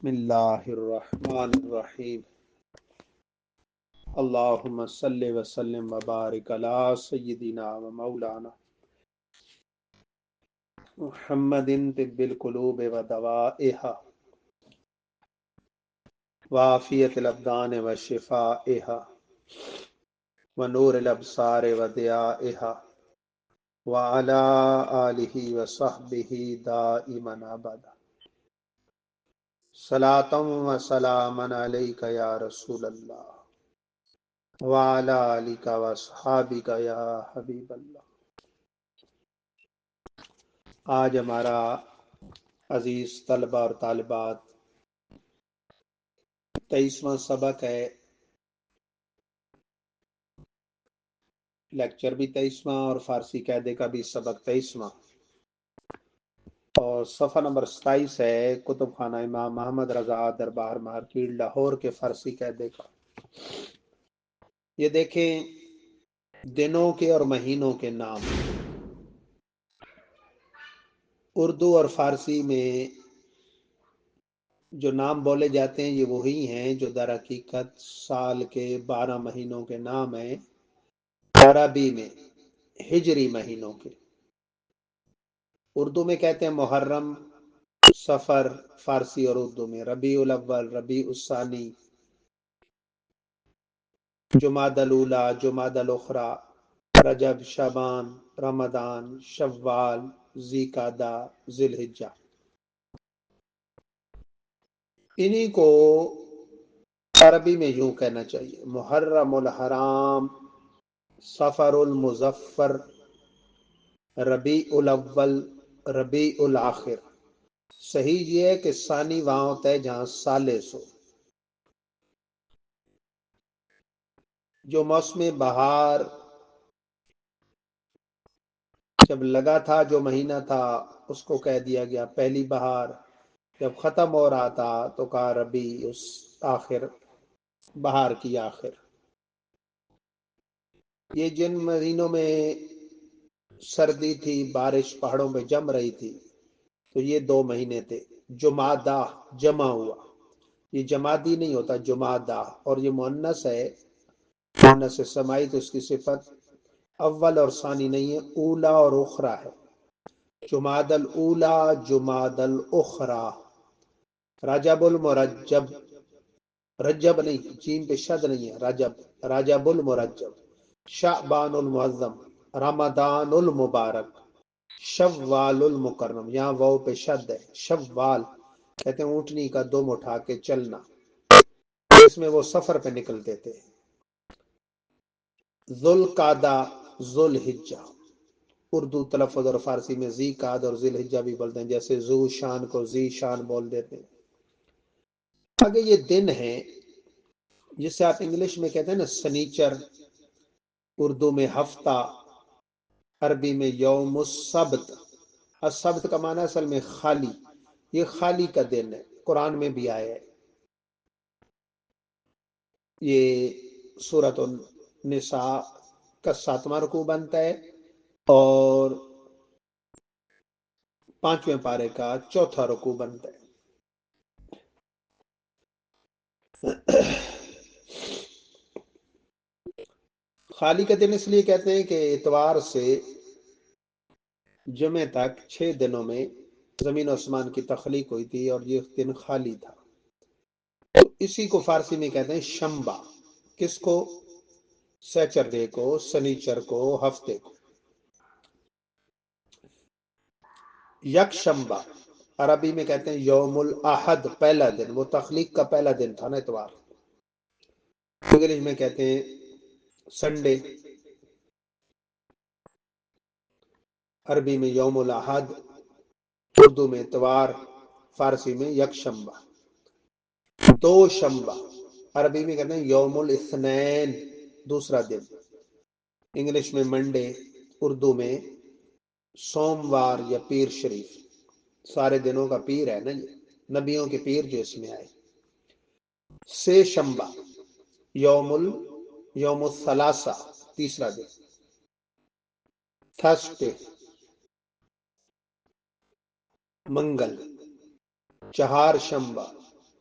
بسم اللہ الرحمن الرحیم اللہم صلی وسلم وبارک علی سیدنا و مولانا محمد طب القلوب و دوائها وعافیت الابدان و شفائها و نور الابصار و ضیائها وعلى آلہ و صحبہ دائما ابدا صلاۃ و سلام علیک یا رسول اللہ وعلى آلک و اصحابک یا حبیب اللہ۔ آج ہمارا عزیز طلبہ اور طالبات 23واں سبق ہے، لیکچر بھی 23واں اور فارسی قاعدے کا بھی سبق 23واں، اور صفحہ نمبر 27 ہے کتب خانہ امام محمد رضا دربار مارکیٹ لاہور کے فارسی قاعدے کا۔ یہ دیکھیں دنوں کے اور مہینوں کے نام اردو اور فارسی میں جو نام بولے جاتے ہیں یہ وہی ہیں جو در حقیقت سال کے 12 مہینوں کے نام ہیں، عربی میں ہجری مہینوں کے۔ اردو میں کہتے ہیں محرم، سفر، فارسی اور اردو میں ربیع الاول، ربیع الثانی، جمادی الاولی، جمادی الاخری، رجب، شعبان، رمضان، شوال، ذی قعدہ، ذی الحجہ۔ انہی کو عربی میں یوں کہنا چاہیے: محرم الحرام، سفر المظفر، ربیع الاول، ربیع الاخر۔ صحیح یہ ہے کہ ثانی وہاں ہوتا ہے جہاں ثالث ہو۔ جو موسم بہار جب لگا تھا، جو مہینہ تھا اس کو کہہ دیا گیا پہلی بہار، جب ختم ہو رہا تھا تو کہا ربیع اس آخر، بہار کی آخر۔ یہ جن مہینوں میں سردی تھی، بارش پہاڑوں پہ جم رہی تھی، تو یہ 2 مہینے تھے۔ جمادہ جمع ہوا، یہ جمادی نہیں ہوتا، جمادہ، اور یہ مؤنث ہے، مؤنث سمائی، تو اس کی صفت اول اور ثانی نہیں ہے، اولا اور اخرى ہے۔ جمادی الاولی، جمادی الاخرى، رجب المرجب، رجب نہیں، جیم پہ شد نہیں ہے، رجب، رجب المرجب، شعبان المعظم، رمضان المبارک، شوال المکرم، یہاں واو پہ شد ہے، شوال کہتے ہیں اونٹنی کا دم اٹھا کے چلنا، اس میں وہ سفر پہ نکلتے تھے۔ ذوالقعدہ، ذوالحجہ، اردو تلفظ اور فارسی میں ذی قعدہ اور ذی الحجہ بھی بولتے ہیں، جیسے ذو شان کو ذی شان بول دیتے ہیں۔ آگے یہ دن ہیں جسے آپ انگلش میں کہتے ہیں نا سنیچر، اردو میں ہفتہ، عربی میں یوم السبت۔ السبت کا معنی اصل میں خالی، یہ خالی کا دن ہے، قرآن میں بھی آیا ہے۔ یہ سورۃ النساء کا 7واں رکوع بنتا ہے اور 5ویں پارے کا 4تھا رکوع بنتا ہے۔ خالی کا دن اس لیے کہتے ہیں کہ اتوار سے جمعہ تک 6 دنوں میں زمین و آسمان کی تخلیق ہوئی تھی اور یہ دن خالی تھا، تو اسی کو فارسی میں کہتے ہیں شنبہ۔ کس کو؟ سیچرڈے کو، سنیچر کو، ہفتے کو۔ یک شنبہ عربی میں کہتے ہیں یوم الاحد، پہلا دن، وہ تخلیق کا پہلا دن تھا نا اتوار۔ انگلش میں کہتے ہیں سنڈے، عربی میں یوم الاحد، اردو میں اتوار، فارسی میں یک شنبہ۔ دو شنبہ عربی میں کہتے ہیں یوم الاثنین، دوسرا دن، انگلش میں منڈے، اردو میں سوموار یا پیر شریف، سارے دنوں کا پیر ہے نا، یہ نبیوں کے پیر جو اس میں آئے۔ سے شنبہ یوم الثلاثہ، تیسرا دن، تھرسڈے منگل، چہار شنبہ